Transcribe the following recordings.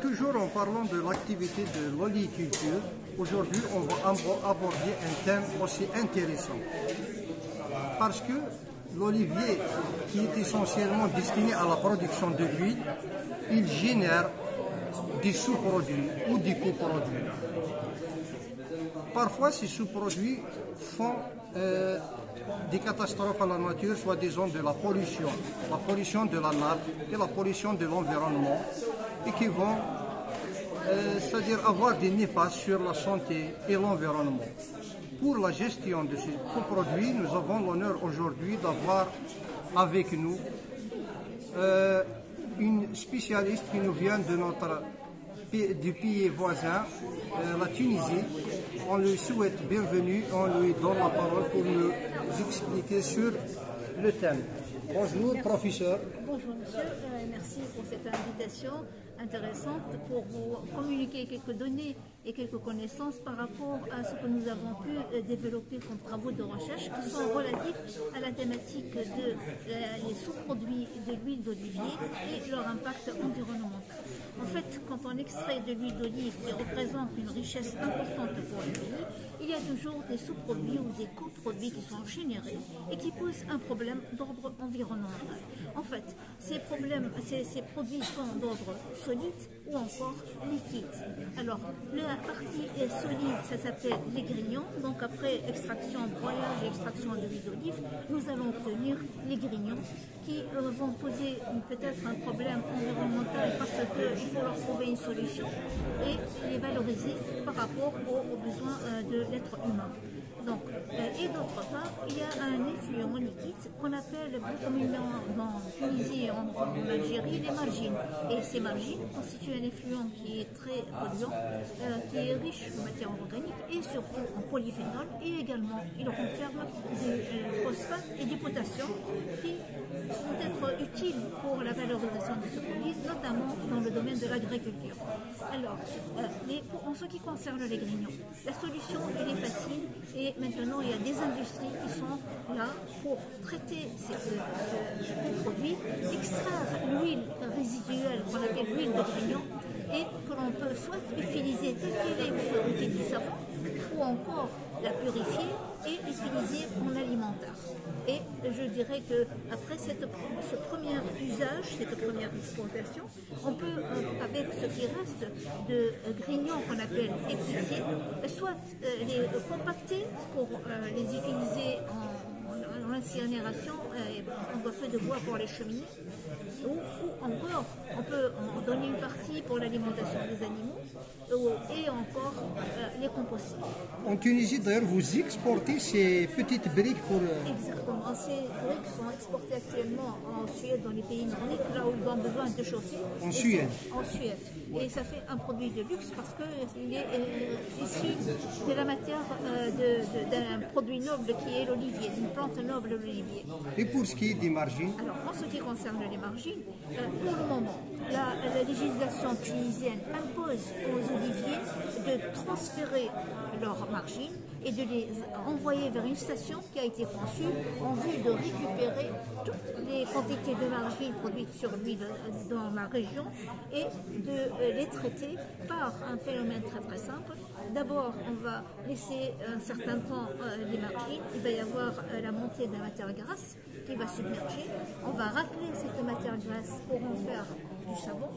toujours en parlant de l'activité de l'oliculture, aujourd'hui on va aborder un thème aussi intéressant. Parce que l'olivier, qui est essentiellement destiné à la production de l'huile, il génère des sous-produits ou des coproduits. Parfois, ces sous-produits font des catastrophes à la nature, soit disant de la pollution de la nappe et la pollution de l'environnement, et qui vont, c'est-à-dire avoir des néfastes sur la santé et l'environnement. Pour la gestion de ces coproduits, nous avons l'honneur aujourd'hui d'avoir avec nous une spécialiste qui nous vient du pays voisin, la Tunisie. On lui souhaite bienvenue, on lui donne la parole pour nous expliquer sur le thème. Bonjour, professeur. Bonjour, monsieur. Merci pour cette invitation intéressante pour vous communiquer quelques données et quelques connaissances par rapport à ce que nous avons pu développer comme travaux de recherche qui sont relatifs à la thématique des sous-produits de l'huile d'olivier et leur impact environnemental. En fait, quand on extrait de l'huile d'olive qui représente une richesse importante pour le pays, il y a toujours des sous-produits ou des coproduits qui sont générés et qui posent un problème d'ordre environnemental. En fait, ces produits sont d'ordre solide ou encore liquide. Alors, la partie solide, ça s'appelle les grignons. Donc après extraction, broyage et extraction de l'huile d'olive, nous allons obtenir les grignons qui vont poser peut-être un problème environnemental parce qu'il faut leur trouver une solution et les valoriser par rapport aux besoins de l'être humain. Donc, et d'autre part, il y a un effluent liquide qu'on appelle communément en Tunisie et en Algérie les margines. Et ces margines constituent un effluent qui est très polluant, qui est riche en matière organique et surtout en polyphénol. Et également, il renferme du phosphate et du potassium qui vont être utiles pour la valorisation de ce produit, notamment dans le domaine de l'agriculture. Alors, en ce qui concerne les grignons, la solution elle est facile et maintenant il y a des industries qui sont là pour traiter ces produits, extraire l'huile résiduelle qu'on appelle l'huile de grignon et que l'on peut soit utiliser telle qu'elle est pour fabriquer du savon ou encore la purifier et l'utiliser en alimentaire. Et je dirais que après ce premier usage, cette première exploitation, on peut, avec ce qui reste de grignons qu'on appelle épiciers, soit les compacter pour les utiliser en incinération, on doit faire de bois pour les cheminées, ou encore on peut en donner une partie pour l'alimentation des animaux et encore les composter. En Tunisie, d'ailleurs, vous exportez ces petites briques pour... Exactement. Ces briques sont exportées actuellement en Suède, dans les pays nordiques, là où ils ont besoin de chauffer. En Suède. En Suède. Et ça fait un produit de luxe parce qu'il est issu de la matière d'un produit noble qui est l'olivier, d'une plante noble, l'olivier. Et pour ce qui est des margines? Alors, en ce qui concerne les margines, pour le moment, la législation tunisienne impose aux oliviers de transférer leurs margines et de les envoyer vers une station qui a été conçue en vue de récupérer toutes les quantités de margines produites sur l'huile dans la région et de les traiter par un phénomène très très simple. D'abord, on va laisser un certain temps les margines, il va y avoir la montée de la matière grasse qui va submerger, on va racler cette matière grasse pour en faire du savon.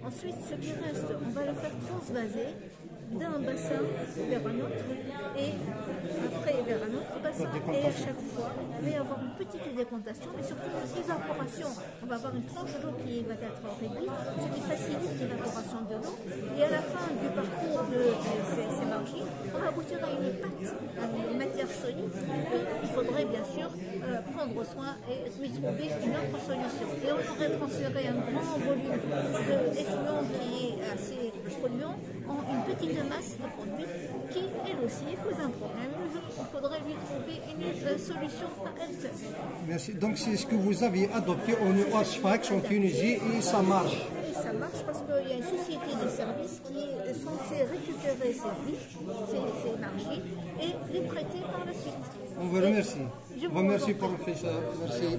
Ensuite, ce qui reste, on va le faire transvaser d'un bassin vers un autre et après vers un autre bassin et à chaque fois il va y avoir une petite décantation mais surtout une évaporation. On va avoir une tranche d'eau qui va être réduite, ce qui facilite l'évaporation de l'eau et à la fin du parcours de ces margines, on va aboutir à une pâte, à une matière solide qu'il faudrait bien sûr prendre soin et lui trouver une autre solution. Et on pourrait transférer un grand volume d'effluent qui est assez polluant en une petite masse de produit qui, elle aussi, pose un problème. Il faudrait lui trouver une solution à elle seule. Merci. Donc c'est ce que vous aviez adopté au Asfax en Tunisie et ça marche. Et ça marche parce qu'il y a une société de services qui est censée récupérer ces margines et les traiter par la suite. On vous remercie. Je vous remercie, professeur. Merci.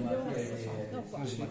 Merci.